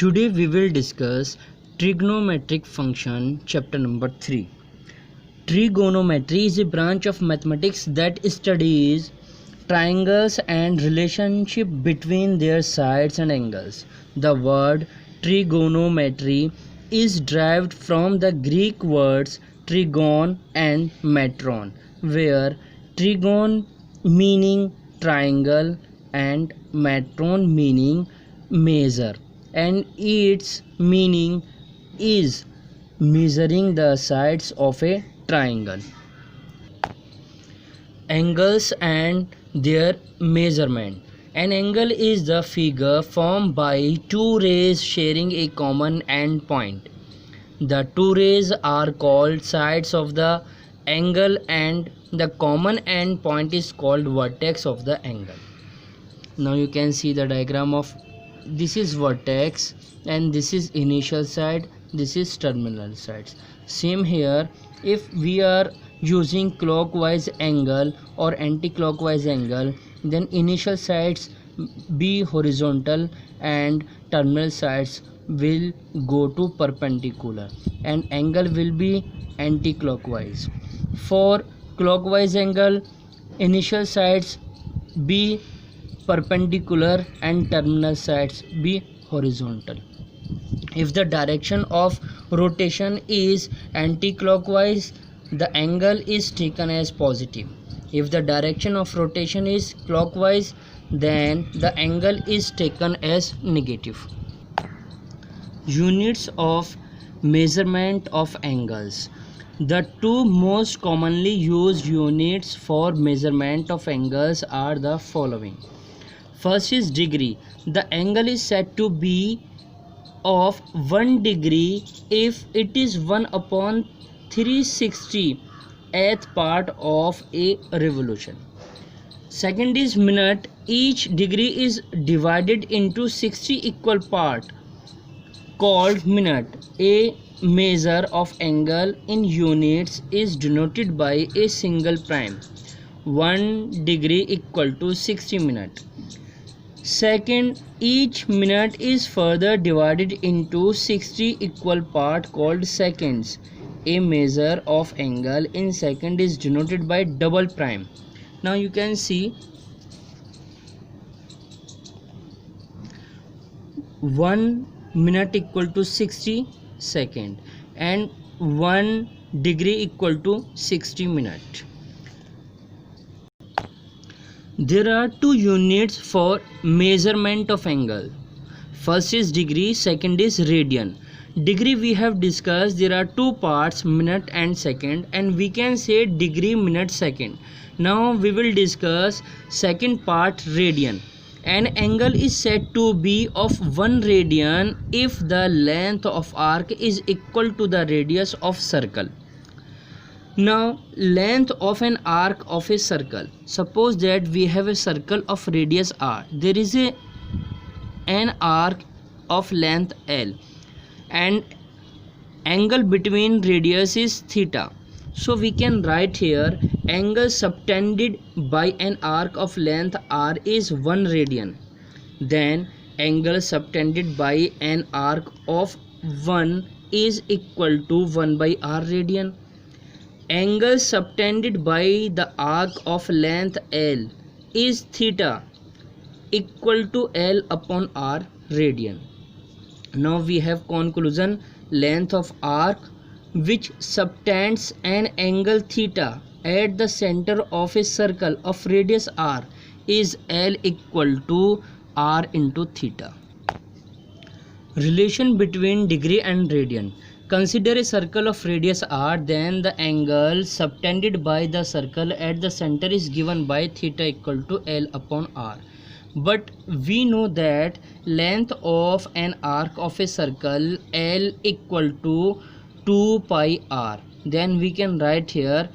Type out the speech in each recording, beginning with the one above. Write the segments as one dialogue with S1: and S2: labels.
S1: Today we will discuss trigonometric function chapter number 3. Trigonometry is a branch of mathematics that studies triangles and relationship between their sides and angles. The word trigonometry is derived from the Greek words trigon and metron, where trigon meaning triangle and metron meaning measure, and its meaning is measuring the sides of a triangle. Angles and their measurement. An angle is the figure formed by two rays sharing a common endpoint. The two rays are called sides of the angle and the common endpoint is called vertex of the angle. Now you can see the diagram of this is vertex and this is initial side, this is terminal sides. Same here, if we are using clockwise angle or anti-clockwise angle, then initial sides be horizontal and terminal sides will go to perpendicular and angle will be anti-clockwise. For clockwise angle, initial sides be perpendicular and terminal sides be horizontal. If the direction of rotation is anti-clockwise, the angle is taken as positive. If the direction of rotation is clockwise, then the angle is taken as negative. Units of measurement of angles. The two most commonly used units for measurement of angles are the following. First is degree. The angle is said to be of 1 degree if it is 1 upon 360th part of a revolution. Second is minute. Each degree is divided into 60 equal parts called minute. A measure of angle in units is denoted by a single prime. 1 degree equal to 60 minutes. Second, each minute is further divided into 60 equal parts called seconds. A measure of angle in second is denoted by double prime. Now you can see 1 minute equal to 60 second and 1 degree equal to 60 minutes. There are two units for measurement of angle. First is degree, second is radian. Degree we have discussed, there are two parts, minute and second, and we can say degree, minute, second. Now we will discuss second part, radian. An angle is said to be of 1 radian if the length of arc is equal to the radius of circle. Now length of an arc of a circle. Suppose that we have a circle of radius r. There is an arc of length l and angle between radius is theta. So we can write here angle subtended by an arc of length r is 1 radian. Then angle subtended by an arc of 1 is equal to 1 by r radian. Angle subtended by the arc of length L is theta equal to L upon R radian. Now we have conclusion. Length of arc which subtends an angle theta at the center of a circle of radius R is L equal to R into theta. Relation between degree and radian. Consider a circle of radius r, then the angle subtended by the circle at the center is given by theta equal to L upon r. But we know that length of an arc of a circle L equal to 2 pi r. Then we can write here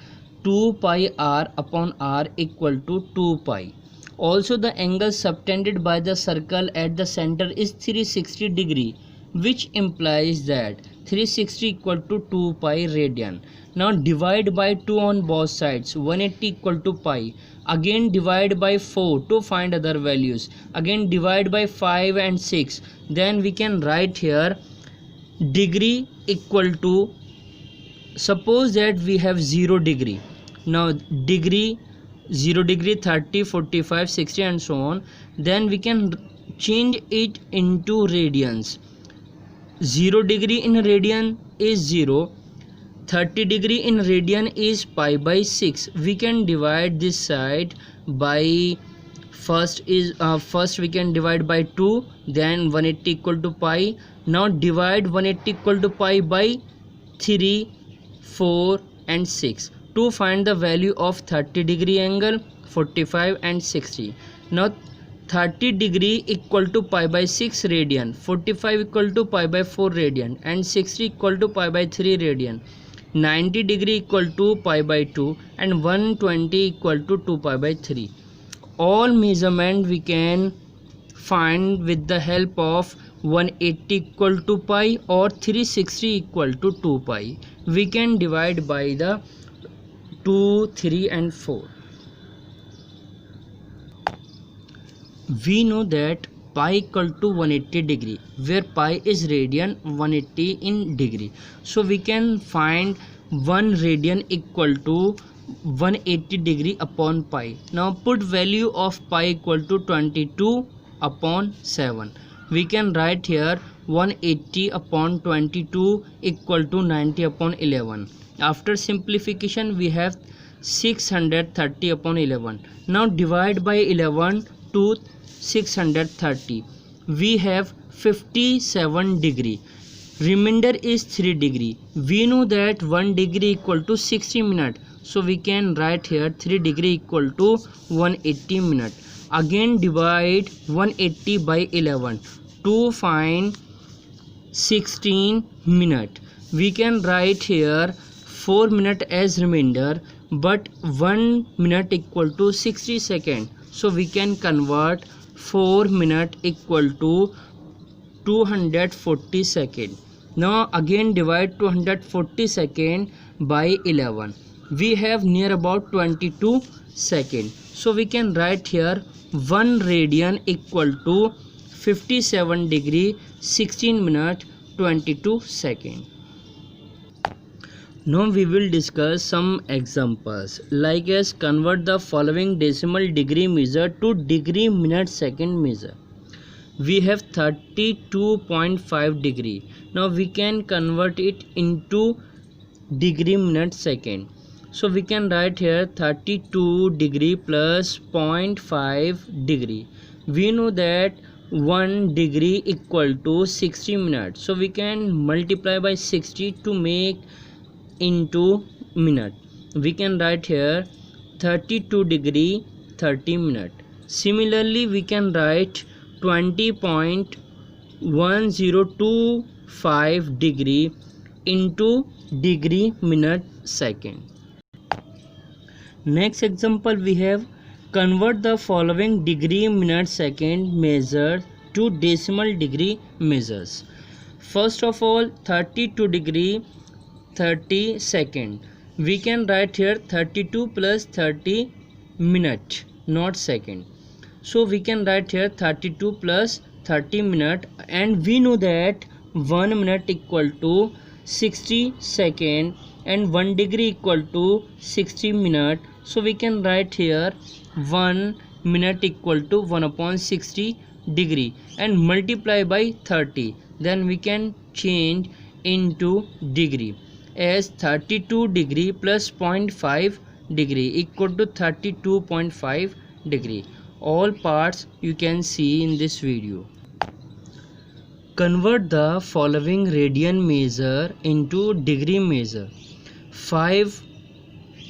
S1: 2 pi r upon r equal to 2 pi. Also the angle subtended by the circle at the center is 360 degree, which implies that 360 equal to 2 pi radian. Now divide by 2 on both sides. 180 equal to pi. Again divide by 4 to find other values. Again divide by 5 and 6. Then we can write here degree equal to, suppose that we have 0 degree. Now degree 0 degree, 30, 45, 60 and so on. Then we can change it into radians. 0 degree in radian is 0. 30 degree in radian is pi by 6. We can divide this side by, first we can divide by 2, then 180 equal to pi. Now divide 180 equal to pi by 3, 4 and 6 to find the value of 30 degree angle, 45 and 60. Now 30 degree equal to pi by 6 radian, 45 equal to pi by 4 radian and 60 equal to pi by 3 radian. 90 degree equal to pi by 2 and 120 equal to 2 pi by 3. All measurement we can find with the help of 180 equal to pi or 360 equal to 2 pi. We can divide by the 2, 3 and 4. We know that pi equal to 180 degree, where pi is radian, 180 in degree. So we can find 1 radian equal to 180 degree upon pi. Now put value of pi equal to 22 upon 7. We can write here 180 upon 22 equal to 90 upon 11. After simplification we have 630 upon 11. Now divide by 11 to 630. We have 57 degree. Remainder is 3 degree. We know that 1 degree equal to 60 minutes. So we can write here 3 degree equal to 180 minutes. Again divide 180 by 11 to find 16 minutes. We can write here 4 minutes as remainder, but 1 minute equal to 60 seconds. So we can convert 4 minutes equal to 240 seconds. Now again divide 240 seconds by 11. We have near about 22 seconds. So we can write here 1 radian equal to 57 degree, 16 minutes, 22 seconds. Now we will discuss some examples, like as convert the following decimal degree measure to degree minute second measure. We have 32.5 degree. Now we can convert it into degree minute second. So we can write here 32 degree plus 0.5 degree. We know that 1 degree equal to 60 minutes. So we can multiply by 60 to make into minute. We can write here 32 degree 30 minute. Similarly we can write 20.1025 degree into degree minute second. Next example we have convert the following degree minute second measure to decimal degree measures. First of all 32 degree 30 second. We can write here 32 plus 30 minute, not second. So we can write here 32 plus 30 minute, and we know that 1 minute equal to 60 second and 1 degree equal to 60 minute. So we can write here 1 minute equal to 1 upon 60 degree and multiply by 30. Then we can change into degree as 32 degree plus 0.5 degree equal to 32.5 degree. All parts you can see in this video. Convert the following radian measure into degree measure. 5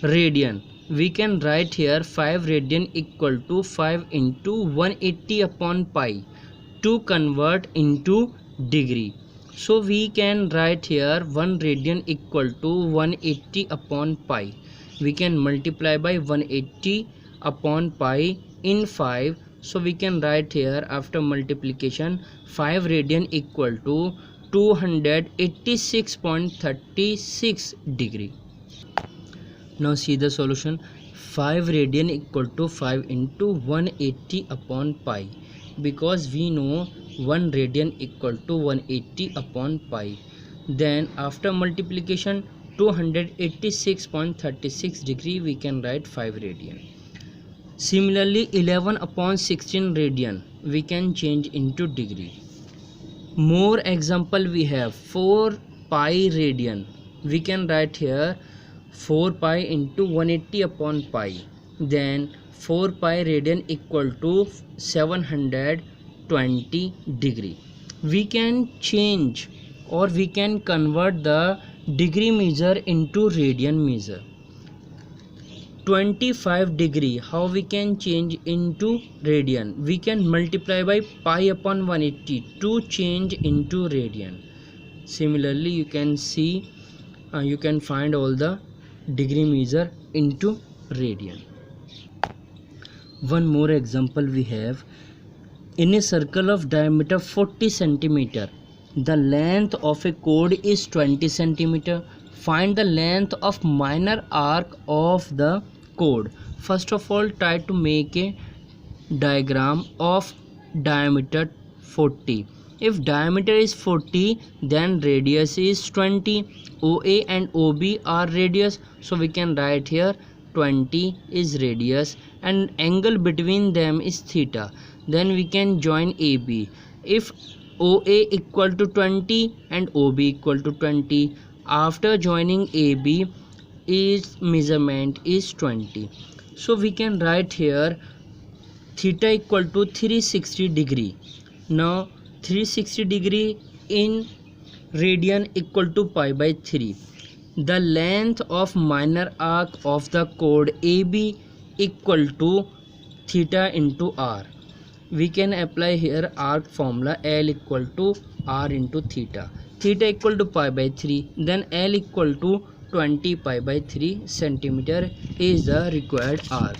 S1: radian. We can write here 5 radian equal to 5 into 180 upon pi to convert into degree. So we can write here 1 radian equal to 180 upon pi. We can multiply by 180 upon pi in 5. So we can write here after multiplication 5 radian equal to 286.36 degree. Now see the solution. 5 radian equal to 5 into 180 upon pi, because we know 1 radian equal to 180 upon pi. Then after multiplication 286.36 degree we can write 5 radian. Similarly 11 upon 16 radian we can change into degree. More example we have 4 pi radian. We can write here 4 pi into 180 upon pi. Then 4 pi radian equal to 720 degree. We can change or we can convert the degree measure into radian measure. 25 degree, how we can change into radian? We can multiply by pi upon 180 to change into radian. Similarly you can see you can find all the degree measure into radian. One more example we have. In a circle of diameter 40 centimeter, the length of a chord is 20 centimeter. Find the length of minor arc of the chord. First of all, try to make a diagram of diameter 40. If diameter is 40, then radius is 20. OA and OB are radius, so we can write here 20 is radius and angle between them is theta. Then we can join AB. If OA equal to 20 and OB equal to 20, after joining AB its measurement is 20. So we can write here theta equal to 360 degree. Now 360 degree in radian equal to pi by 3. The length of minor arc of the chord AB equal to theta into r. We can apply here arc formula, L equal to r into theta. Theta equal to pi by 3, then L equal to 20 pi by 3 centimeter is the required arc.